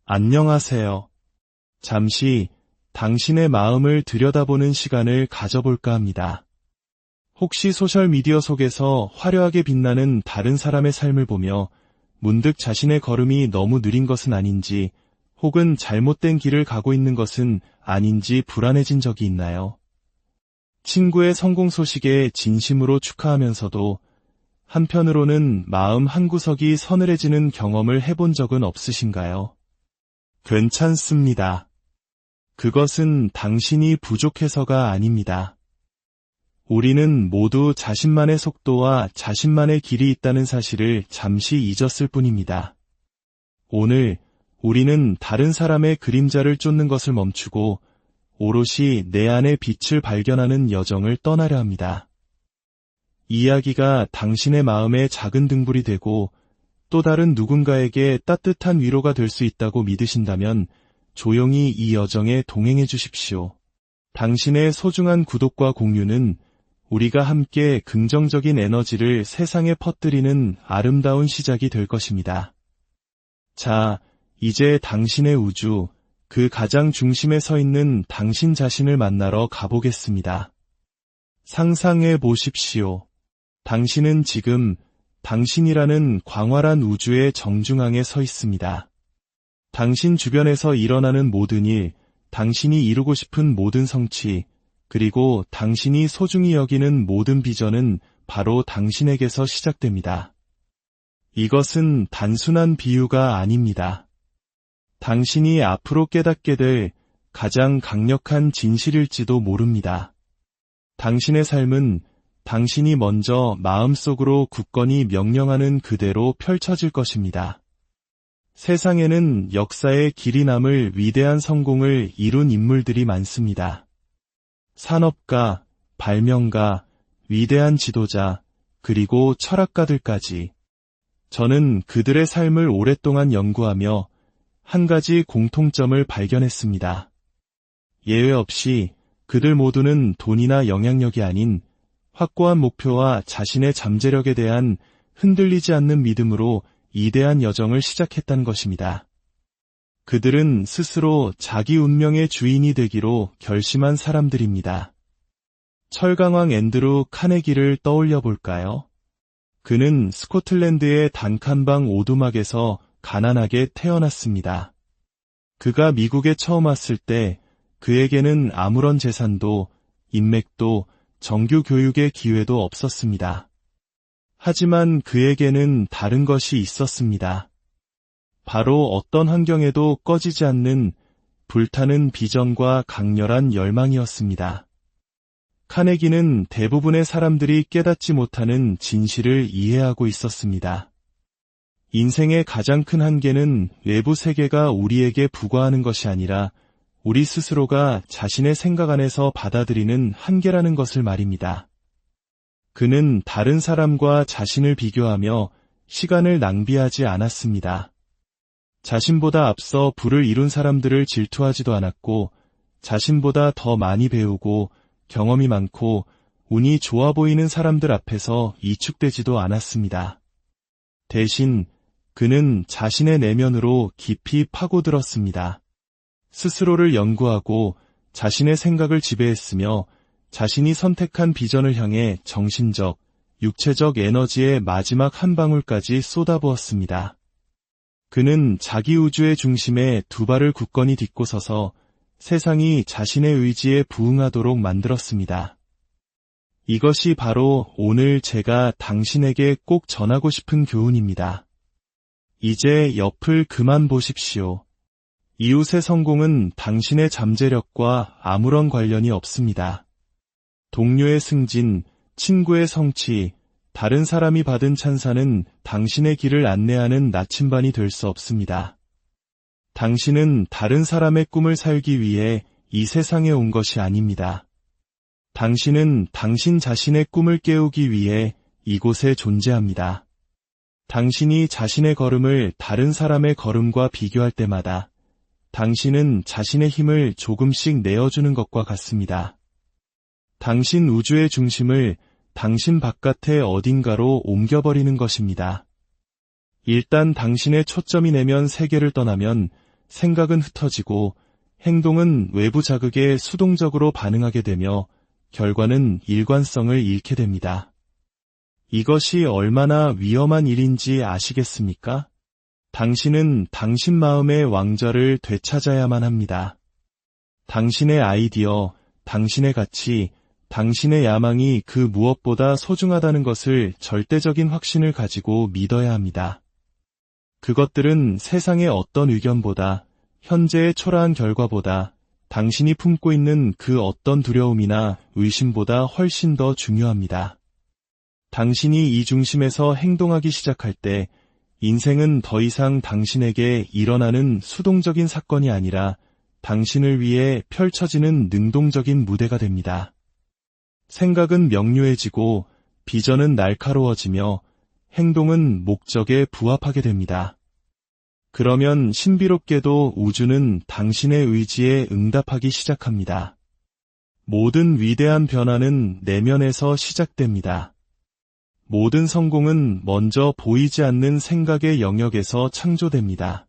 안녕하세요. 잠시 당신의 마음을 들여다보는 시간을 가져볼까 합니다. 혹시 소셜미디어 속에서 화려하게 빛나는 다른 사람의 삶을 보며 문득 자신의 걸음이 너무 느린 것은 아닌지, 혹은 잘못된 길을 가고 있는 것은 아닌지 불안해진 적이 있나요? 친구의 성공 소식에 진심으로 축하하면서도 한편으로는 마음 한구석이 서늘해지는 경험을 해본 적은 없으신가요? 괜찮습니다. 그것은 당신이 부족해서가 아닙니다. 우리는 모두 자신만의 속도와 자신만의 길이 있다는 사실을 잠시 잊었을 뿐입니다. 오늘 우리는 다른 사람의 그림자를 쫓는 것을 멈추고 오롯이 내 안의 빛을 발견하는 여정을 떠나려 합니다. 이야기가 당신의 마음에 작은 등불이 되고 또 다른 누군가에게 따뜻한 위로가 될 수 있다고 믿으신다면 조용히 이 여정에 동행해 주십시오. 당신의 소중한 구독과 공유는 우리가 함께 긍정적인 에너지를 세상에 퍼뜨리는 아름다운 시작이 될 것입니다. 자, 이제 당신의 우주, 그 가장 중심에 서 있는 당신 자신을 만나러 가보겠습니다. 상상해 보십시오. 당신은 지금 당신이라는 광활한 우주의 정중앙에 서 있습니다. 당신 주변에서 일어나는 모든 일, 당신이 이루고 싶은 모든 성취, 그리고 당신이 소중히 여기는 모든 비전은 바로 당신에게서 시작됩니다. 이것은 단순한 비유가 아닙니다. 당신이 앞으로 깨닫게 될 가장 강력한 진실일지도 모릅니다. 당신의 삶은 당신이 먼저 마음속으로 굳건히 명령하는 그대로 펼쳐질 것입니다. 세상에는 역사의 길이 남을 위대한 성공을 이룬 인물들이 많습니다. 산업가, 발명가, 위대한 지도자, 그리고 철학가들까지. 저는 그들의 삶을 오랫동안 연구하며 한 가지 공통점을 발견했습니다. 예외 없이 그들 모두는 돈이나 영향력이 아닌 확고한 목표와 자신의 잠재력에 대한 흔들리지 않는 믿음으로 이대한 여정을 시작했다는 것입니다. 그들은 스스로 자기 운명의 주인이 되기로 결심한 사람들입니다. 철강왕 앤드루 카네기를 떠올려 볼까요? 그는 스코틀랜드의 단칸방 오두막에서 가난하게 태어났습니다. 그가 미국에 처음 왔을 때 그에게는 아무런 재산도 인맥도 정규 교육의 기회도 없었습니다. 하지만 그에게는 다른 것이 있었습니다. 바로 어떤 환경에도 꺼지지 않는 불타는 비전과 강렬한 열망이었습니다. 카네기는 대부분의 사람들이 깨닫지 못하는 진실을 이해하고 있었습니다. 인생의 가장 큰 한계는 외부 세계가 우리에게 부과하는 것이 아니라 우리 스스로가 자신의 생각 안에서 받아들이는 한계라는 것을 말입니다. 그는 다른 사람과 자신을 비교하며 시간을 낭비하지 않았습니다. 자신보다 앞서 부를 이룬 사람들을 질투하지도 않았고 자신보다 더 많이 배우고 경험이 많고 운이 좋아 보이는 사람들 앞에서 이축되지도 않았습니다. 대신 그는 자신의 내면으로 깊이 파고들었습니다. 스스로를 연구하고 자신의 생각을 지배했으며 자신이 선택한 비전을 향해 정신적, 육체적 에너지의 마지막 한 방울까지 쏟아부었습니다. 그는 자기 우주의 중심에 두 발을 굳건히 딛고 서서 세상이 자신의 의지에 부응하도록 만들었습니다. 이것이 바로 오늘 제가 당신에게 꼭 전하고 싶은 교훈입니다. 이제 옆을 그만 보십시오. 이웃의 성공은 당신의 잠재력과 아무런 관련이 없습니다. 동료의 승진, 친구의 성취, 다른 사람이 받은 찬사는 당신의 길을 안내하는 나침반이 될 수 없습니다. 당신은 다른 사람의 꿈을 살기 위해 이 세상에 온 것이 아닙니다. 당신은 당신 자신의 꿈을 깨우기 위해 이곳에 존재합니다. 당신이 자신의 걸음을 다른 사람의 걸음과 비교할 때마다 당신은 자신의 힘을 조금씩 내어주는 것과 같습니다. 당신 우주의 중심을 당신 바깥의 어딘가로 옮겨버리는 것입니다. 일단 당신의 초점이 내면 세계를 떠나면 생각은 흩어지고 행동은 외부 자극에 수동적으로 반응하게 되며 결과는 일관성을 잃게 됩니다. 이것이 얼마나 위험한 일인지 아시겠습니까? 당신은 당신 마음의 왕좌를 되찾아야만 합니다. 당신의 아이디어, 당신의 가치, 당신의 야망이 그 무엇보다 소중하다는 것을 절대적인 확신을 가지고 믿어야 합니다. 그것들은 세상의 어떤 의견보다, 현재의 초라한 결과보다, 당신이 품고 있는 그 어떤 두려움이나 의심보다 훨씬 더 중요합니다. 당신이 이 중심에서 행동하기 시작할 때 인생은 더 이상 당신에게 일어나는 수동적인 사건이 아니라 당신을 위해 펼쳐지는 능동적인 무대가 됩니다. 생각은 명료해지고 비전은 날카로워지며 행동은 목적에 부합하게 됩니다. 그러면 신비롭게도 우주는 당신의 의지에 응답하기 시작합니다. 모든 위대한 변화는 내면에서 시작됩니다. 모든 성공은 먼저 보이지 않는 생각의 영역에서 창조됩니다.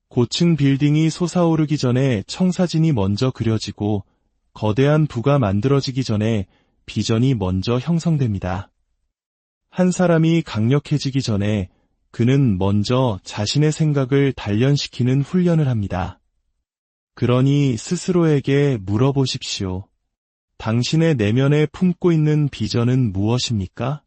고층 빌딩이 솟아오르기 전에 청사진이 먼저 그려지고 거대한 부가 만들어지기 전에 비전이 먼저 형성됩니다. 한 사람이 강력해지기 전에 그는 먼저 자신의 생각을 단련시키는 훈련을 합니다. 그러니 스스로에게 물어보십시오. 당신의 내면에 품고 있는 비전은 무엇입니까?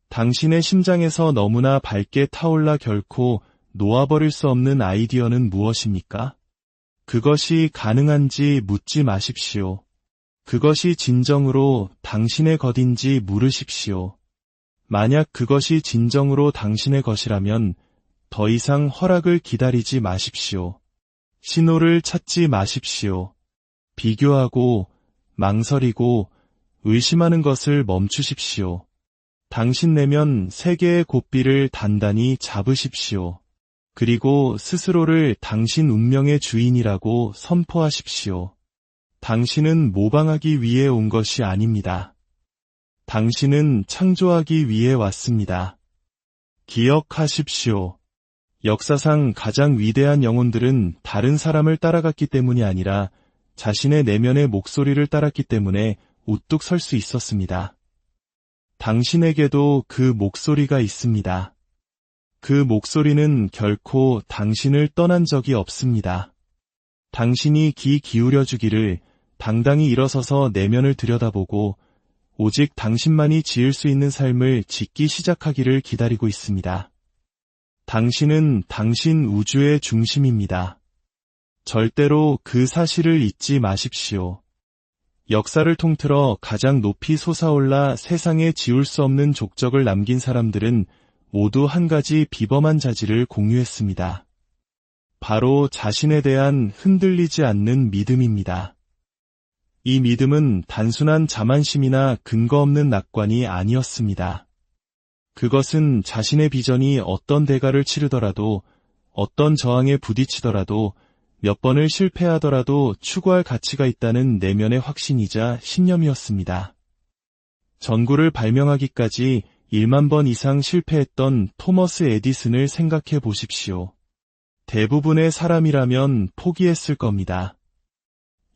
당신의 심장에서 너무나 밝게 타올라 결코 놓아버릴 수 없는 아이디어는 무엇입니까? 그것이 가능한지 묻지 마십시오. 그것이 진정으로 당신의 것인지 물으십시오. 만약 그것이 진정으로 당신의 것이라면 더 이상 허락을 기다리지 마십시오. 신호를 찾지 마십시오. 비교하고 망설이고 의심하는 것을 멈추십시오. 당신 내면 세계의 고삐를 단단히 잡으십시오. 그리고 스스로를 당신 운명의 주인이라고 선포하십시오. 당신은 모방하기 위해 온 것이 아닙니다. 당신은 창조하기 위해 왔습니다. 기억하십시오. 역사상 가장 위대한 영혼들은 다른 사람을 따라갔기 때문이 아니라 자신의 내면의 목소리를 따랐기 때문에 우뚝 설 수 있었습니다. 당신에게도 그 목소리가 있습니다. 그 목소리는 결코 당신을 떠난 적이 없습니다. 당신이 귀 기울여주기를 당당히 일어서서 내면을 들여다보고 오직 당신만이 지을 수 있는 삶을 짓기 시작하기를 기다리고 있습니다. 당신은 당신 우주의 중심입니다. 절대로 그 사실을 잊지 마십시오. 역사를 통틀어 가장 높이 솟아올라 세상에 지울 수 없는 족적을 남긴 사람들은 모두 한 가지 비범한 자질을 공유했습니다. 바로 자신에 대한 흔들리지 않는 믿음입니다. 이 믿음은 단순한 자만심이나 근거 없는 낙관이 아니었습니다. 그것은 자신의 비전이 어떤 대가를 치르더라도, 어떤 저항에 부딪히더라도, 몇 번을 실패하더라도 추구할 가치가 있다는 내면의 확신이자 신념이었습니다. 전구를 발명하기까지 1만 번 이상 실패했던 토머스 에디슨을 생각해 보십시오. 대부분의 사람이라면 포기했을 겁니다.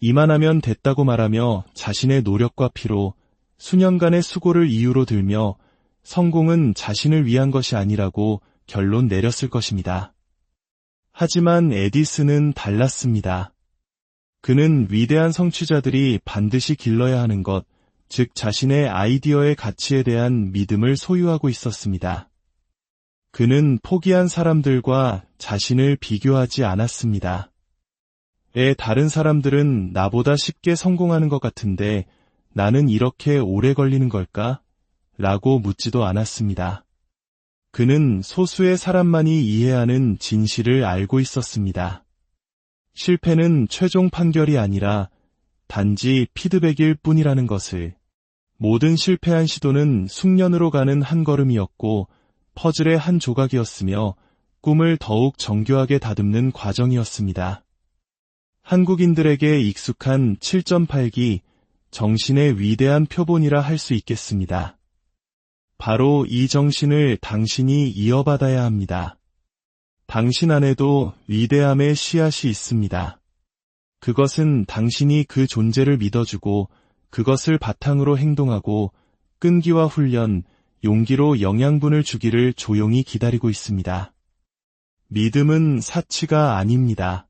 이만하면 됐다고 말하며 자신의 노력과 피로 수년간의 수고를 이유로 들며 성공은 자신을 위한 것이 아니라고 결론 내렸을 것입니다. 하지만 에디슨은 달랐습니다. 그는 위대한 성취자들이 반드시 길러야 하는 것, 즉 자신의 아이디어의 가치에 대한 믿음을 소유하고 있었습니다. 그는 포기한 사람들과 자신을 비교하지 않았습니다. 왜 다른 사람들은 나보다 쉽게 성공하는 것 같은데 나는 이렇게 오래 걸리는 걸까? 라고 묻지도 않았습니다. 그는 소수의 사람만이 이해하는 진실을 알고 있었습니다. 실패는 최종 판결이 아니라 단지 피드백일 뿐이라는 것을. 모든 실패한 시도는 숙련으로 가는 한 걸음이었고 퍼즐의 한 조각이었으며 꿈을 더욱 정교하게 다듬는 과정이었습니다. 한국인들에게 익숙한 7.8기, 정신의 위대한 표본이라 할 수 있겠습니다. 바로 이 정신을 당신이 이어받아야 합니다. 당신 안에도 위대함의 씨앗이 있습니다. 그것은 당신이 그 존재를 믿어주고 그것을 바탕으로 행동하고 끈기와 훈련, 용기로 영양분을 주기를 조용히 기다리고 있습니다. 믿음은 사치가 아닙니다.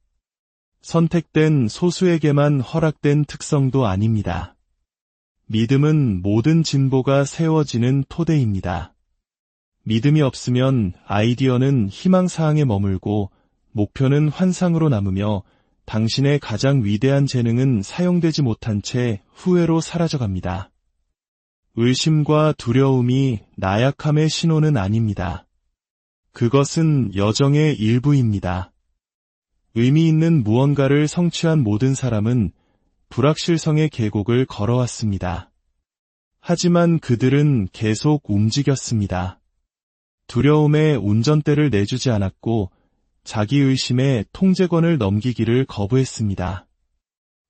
선택된 소수에게만 허락된 특성도 아닙니다. 믿음은 모든 진보가 세워지는 토대입니다. 믿음이 없으면 아이디어는 희망사항에 머물고 목표는 환상으로 남으며 당신의 가장 위대한 재능은 사용되지 못한 채 후회로 사라져갑니다. 의심과 두려움이 나약함의 신호는 아닙니다. 그것은 여정의 일부입니다. 의미 있는 무언가를 성취한 모든 사람은 불확실성의 계곡을 걸어왔습니다. 하지만 그들은 계속 움직였습니다. 두려움에 운전대를 내주지 않았고 자기의심에 통제권을 넘기기를 거부했습니다.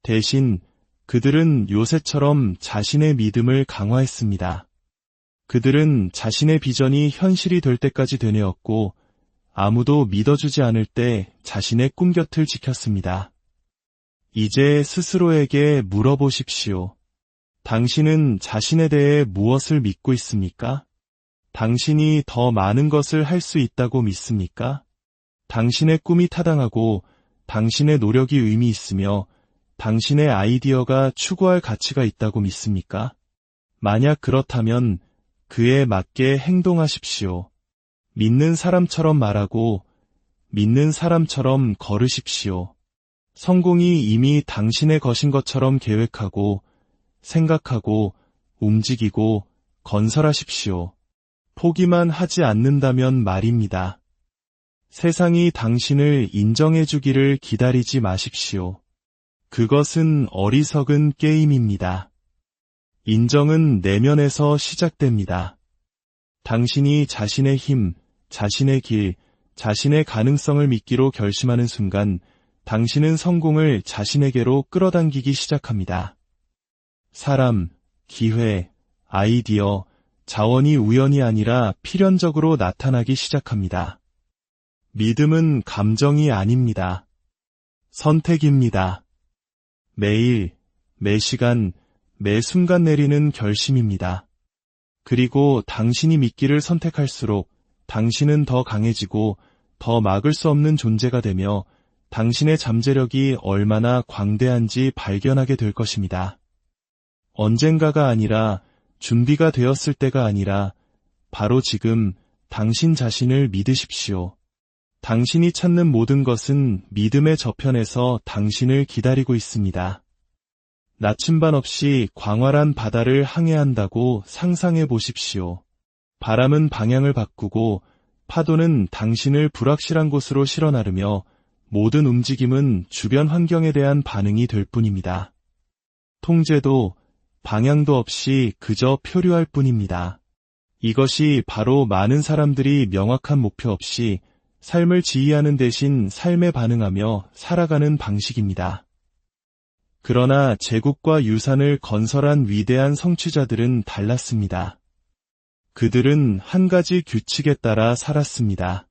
대신 그들은 요새처럼 자신의 믿음을 강화했습니다. 그들은 자신의 비전이 현실이 될 때까지 되뇌었고 아무도 믿어주지 않을 때 자신의 꿈 곁을 지켰습니다. 이제 스스로에게 물어보십시오. 당신은 자신에 대해 무엇을 믿고 있습니까? 당신이 더 많은 것을 할 수 있다고 믿습니까? 당신의 꿈이 타당하고 당신의 노력이 의미 있으며 당신의 아이디어가 추구할 가치가 있다고 믿습니까? 만약 그렇다면 그에 맞게 행동하십시오. 믿는 사람처럼 말하고 믿는 사람처럼 걸으십시오. 성공이 이미 당신의 것인 것처럼 계획하고 생각하고 움직이고 건설하십시오. 포기만 하지 않는다면 말입니다. 세상이 당신을 인정해주기를 기다리지 마십시오. 그것은 어리석은 게임입니다. 인정은 내면에서 시작됩니다. 당신이 자신의 힘, 자신의 길, 자신의 가능성을 믿기로 결심하는 순간 당신은 성공을 자신에게로 끌어당기기 시작합니다. 사람, 기회, 아이디어, 자원이 우연이 아니라 필연적으로 나타나기 시작합니다. 믿음은 감정이 아닙니다. 선택입니다. 매일, 매 시간, 매 순간 내리는 결심입니다. 그리고 당신이 믿기를 선택할수록 당신은 더 강해지고 더 막을 수 없는 존재가 되며 당신의 잠재력이 얼마나 광대한지 발견하게 될 것입니다. 언젠가가 아니라 준비가 되었을 때가 아니라 바로 지금 당신 자신을 믿으십시오. 당신이 찾는 모든 것은 믿음의 저편에서 당신을 기다리고 있습니다. 나침반 없이 광활한 바다를 항해한다고 상상해 보십시오. 바람은 방향을 바꾸고 파도는 당신을 불확실한 곳으로 실어 나르며 모든 움직임은 주변 환경에 대한 반응이 될 뿐입니다. 통제도 방향도 없이 그저 표류할 뿐입니다. 이것이 바로 많은 사람들이 명확한 목표 없이 삶을 지휘하는 대신 삶에 반응하며 살아가는 방식입니다. 그러나 제국과 유산을 건설한 위대한 성취자들은 달랐습니다. 그들은 한 가지 규칙에 따라 살았습니다.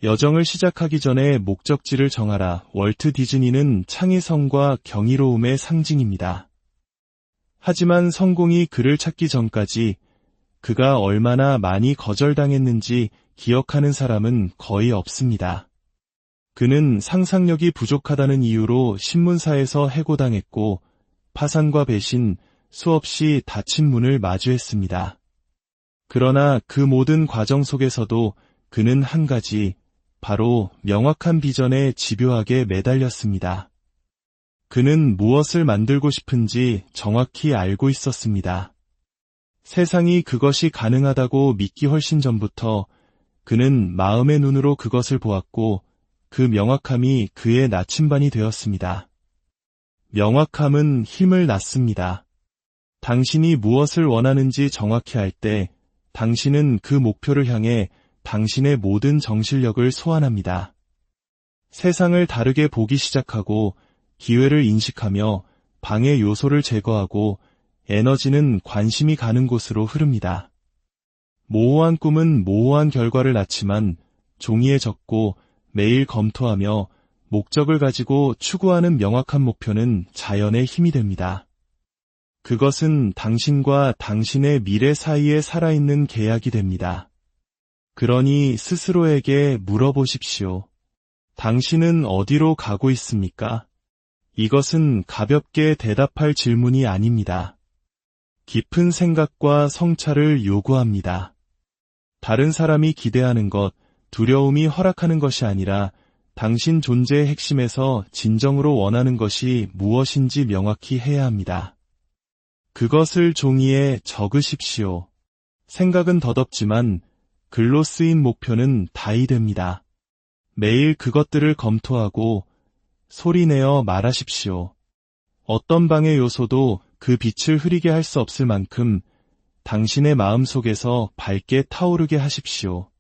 여정을 시작하기 전에 목적지를 정하라. 월트 디즈니는 창의성과 경이로움의 상징입니다. 하지만 성공이 그를 찾기 전까지 그가 얼마나 많이 거절당했는지 기억하는 사람은 거의 없습니다. 그는 상상력이 부족하다는 이유로 신문사에서 해고당했고 파산과 배신, 수없이 닫힌 문을 마주했습니다. 그러나 그 모든 과정 속에서도 그는 한 가지, 바로 명확한 비전에 집요하게 매달렸습니다. 그는 무엇을 만들고 싶은지 정확히 알고 있었습니다. 세상이 그것이 가능하다고 믿기 훨씬 전부터 그는 마음의 눈으로 그것을 보았고 그 명확함이 그의 나침반이 되었습니다. 명확함은 힘을 낳습니다. 당신이 무엇을 원하는지 정확히 알 때 당신은 그 목표를 향해 당신의 모든 정신력을 소환합니다. 세상을 다르게 보기 시작하고 기회를 인식하며 방해 요소를 제거하고 에너지는 관심이 가는 곳으로 흐릅니다. 모호한 꿈은 모호한 결과를 낳지만 종이에 적고 매일 검토하며 목적을 가지고 추구하는 명확한 목표는 자연의 힘이 됩니다. 그것은 당신과 당신의 미래 사이에 살아있는 계약이 됩니다. 그러니 스스로에게 물어보십시오. 당신은 어디로 가고 있습니까? 이것은 가볍게 대답할 질문이 아닙니다. 깊은 생각과 성찰을 요구합니다. 다른 사람이 기대하는 것, 두려움이 허락하는 것이 아니라 당신 존재의 핵심에서 진정으로 원하는 것이 무엇인지 명확히 해야 합니다. 그것을 종이에 적으십시오. 생각은 덧없지만 글로 쓰인 목표는 다이 됩니다. 매일 그것들을 검토하고 소리내어 말하십시오. 어떤 방해 요소도 그 빛을 흐리게 할 수 없을 만큼 당신의 마음속에서 밝게 타오르게 하십시오.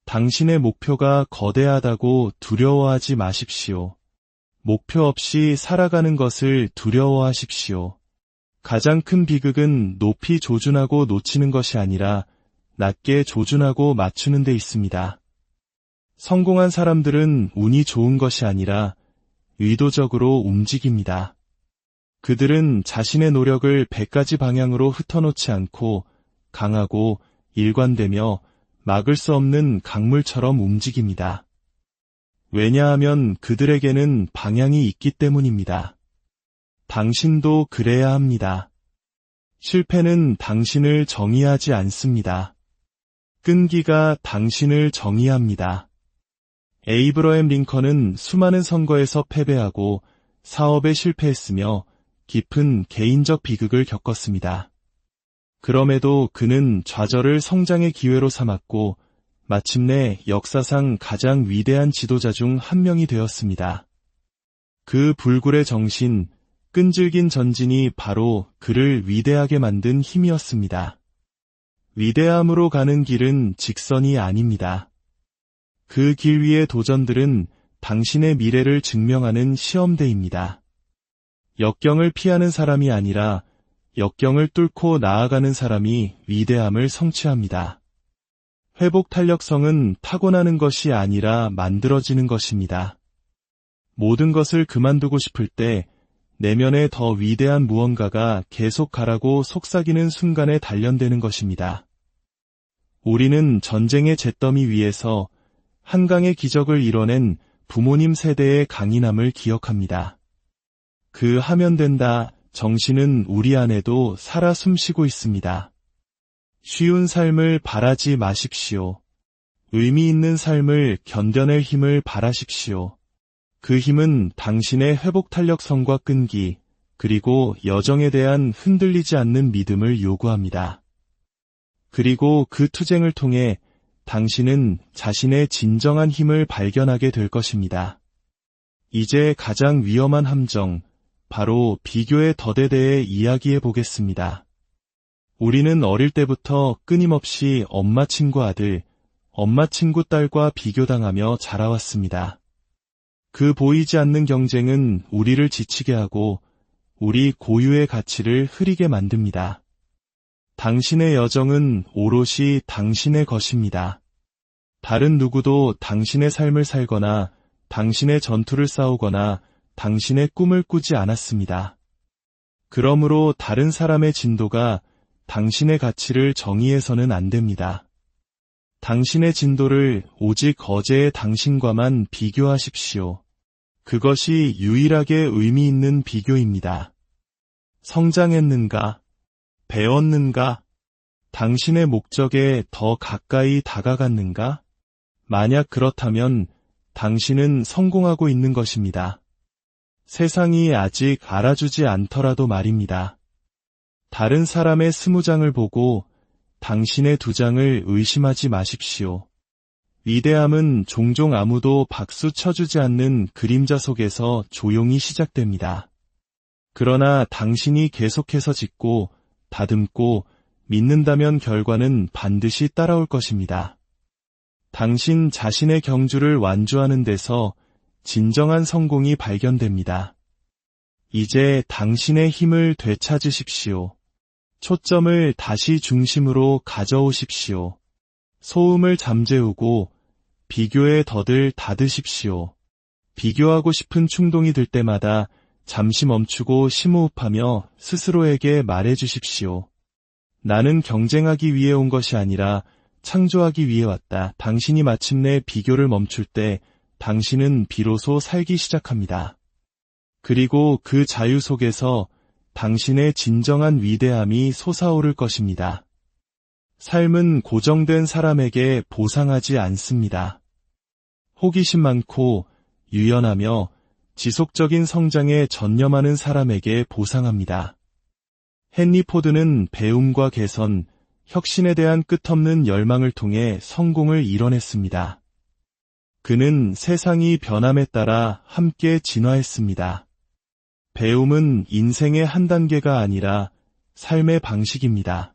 당신의 목표가 거대하다고 두려워하지 마십시오. 목표 없이 살아가는 것을 두려워하십시오. 가장 큰 비극은 높이 조준하고 놓치는 것이 아니라 낮게 조준하고 맞추는 데 있습니다. 성공한 사람들은 운이 좋은 것이 아니라 의도적으로 움직입니다. 그들은 자신의 노력을 100가지 방향으로 흩어놓지 않고 강하고 일관되며 막을 수 없는 강물처럼 움직입니다. 왜냐하면 그들에게는 방향이 있기 때문입니다. 당신도 그래야 합니다. 실패는 당신을 정의하지 않습니다. 끈기가 당신을 정의합니다. 에이브러햄 링컨은 수많은 선거에서 패배하고 사업에 실패했으며 깊은 개인적 비극을 겪었습니다. 그럼에도 그는 좌절을 성장의 기회로 삼았고 마침내 역사상 가장 위대한 지도자 중 한 명이 되었습니다. 그 불굴의 정신, 끈질긴 전진이 바로 그를 위대하게 만든 힘이었습니다. 위대함으로 가는 길은 직선이 아닙니다. 그 길 위의 도전들은 당신의 미래를 증명하는 시험대입니다. 역경을 피하는 사람이 아니라 역경을 뚫고 나아가는 사람이 위대함을 성취합니다. 회복 탄력성은 타고나는 것이 아니라 만들어지는 것입니다. 모든 것을 그만두고 싶을 때 내면에 더 위대한 무언가가 계속 가라고 속삭이는 순간에 단련되는 것입니다. 우리는 전쟁의 잿더미 위에서 한강의 기적을 이뤄낸 부모님 세대의 강인함을 기억합니다. 그 하면 된다 정신은 우리 안에도 살아 숨쉬고 있습니다. 쉬운 삶을 바라지 마십시오. 의미 있는 삶을 견뎌낼 힘을 바라십시오. 그 힘은 당신의 회복 탄력성과 끈기, 그리고 여정에 대한 흔들리지 않는 믿음을 요구합니다. 그리고 그 투쟁을 통해 당신은 자신의 진정한 힘을 발견하게 될 것입니다. 이제 가장 위험한 함정, 바로 비교의 덫에 대해 이야기해 보겠습니다. 우리는 어릴 때부터 끊임없이 엄마 친구 아들, 엄마 친구 딸과 비교당하며 자라왔습니다. 그 보이지 않는 경쟁은 우리를 지치게 하고 우리 고유의 가치를 흐리게 만듭니다. 당신의 여정은 오롯이 당신의 것입니다. 다른 누구도 당신의 삶을 살거나 당신의 전투를 싸우거나 당신의 꿈을 꾸지 않았습니다. 그러므로 다른 사람의 진도가 당신의 가치를 정의해서는 안 됩니다. 당신의 진도를 오직 어제의 당신과만 비교하십시오. 그것이 유일하게 의미 있는 비교입니다. 성장했는가? 배웠는가? 당신의 목적에 더 가까이 다가갔는가? 만약 그렇다면 당신은 성공하고 있는 것입니다. 세상이 아직 알아주지 않더라도 말입니다. 다른 사람의 20장을 보고 당신의 2장을 의심하지 마십시오. 위대함은 종종 아무도 박수 쳐주지 않는 그림자 속에서 조용히 시작됩니다. 그러나 당신이 계속해서 짓고 다듬고 믿는다면 결과는 반드시 따라올 것입니다. 당신 자신의 경주를 완주하는 데서 진정한 성공이 발견됩니다. 이제 당신의 힘을 되찾으십시오. 초점을 다시 중심으로 가져오십시오. 소음을 잠재우고 비교의 덫을 닫으십시오. 비교하고 싶은 충동이 들 때마다 잠시 멈추고 심호흡하며 스스로에게 말해주십시오. 나는 경쟁하기 위해 온 것이 아니라 창조하기 위해 왔다. 당신이 마침내 비교를 멈출 때 당신은 비로소 살기 시작합니다. 그리고 그 자유 속에서 당신의 진정한 위대함이 솟아오를 것입니다. 삶은 고정된 사람에게 보상하지 않습니다. 호기심 많고 유연하며 지속적인 성장에 전념하는 사람에게 보상합니다. 헨리 포드는 배움과 개선, 혁신에 대한 끝없는 열망을 통해 성공을 이뤄냈습니다. 그는 세상이 변함에 따라 함께 진화했습니다. 배움은 인생의 한 단계가 아니라 삶의 방식입니다.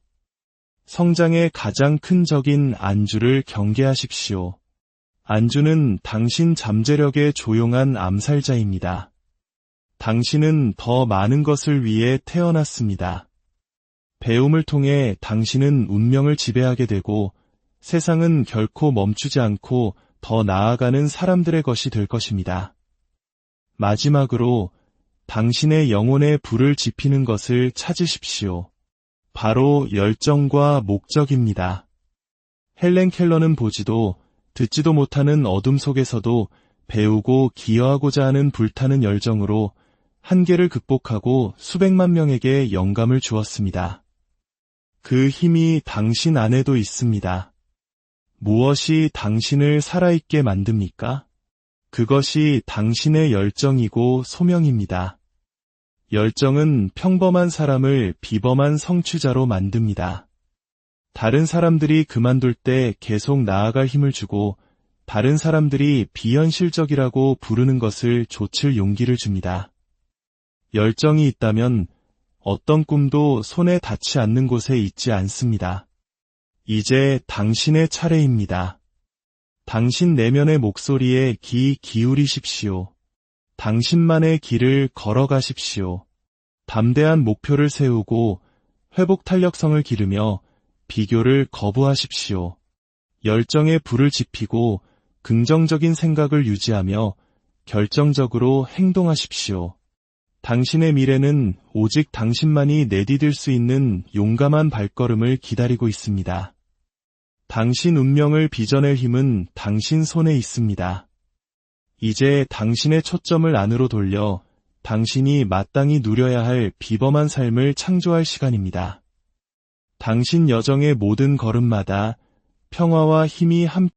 성장의 가장 큰 적인 안주를 경계하십시오. 안주는 당신 잠재력의 조용한 암살자입니다. 당신은 더 많은 것을 위해 태어났습니다. 배움을 통해 당신은 운명을 지배하게 되고 세상은 결코 멈추지 않고 더 나아가는 사람들의 것이 될 것입니다. 마지막으로 당신의 영혼의 불을 지피는 것을 찾으십시오. 바로 열정과 목적입니다. 헬렌 켈러는 보지도 듣지도 못하는 어둠 속에서도 배우고 기여하고자 하는 불타는 열정으로 한계를 극복하고 수백만 명에게 영감을 주었습니다. 그 힘이 당신 안에도 있습니다. 무엇이 당신을 살아있게 만듭니까? 그것이 당신의 열정이고 소명입니다. 열정은 평범한 사람을 비범한 성취자로 만듭니다. 다른 사람들이 그만둘 때 계속 나아갈 힘을 주고 다른 사람들이 비현실적이라고 부르는 것을 좇을 용기를 줍니다. 열정이 있다면 어떤 꿈도 손에 닿지 않는 곳에 있지 않습니다. 이제 당신의 차례입니다. 당신 내면의 목소리에 귀 기울이십시오. 당신만의 길을 걸어가십시오. 담대한 목표를 세우고 회복 탄력성을 기르며 비교를 거부하십시오. 열정의 불을 지피고 긍정적인 생각을 유지하며 결정적으로 행동하십시오. 당신의 미래는 오직 당신만이 내디딜 수 있는 용감한 발걸음을 기다리고 있습니다. 당신 운명을 빚어낼 힘은 당신 손에 있습니다. 이제 당신의 초점을 안으로 돌려 당신이 마땅히 누려야 할 비범한 삶을 창조할 시간입니다. 당신 여정의 모든 걸음마다 평화와 힘이 함께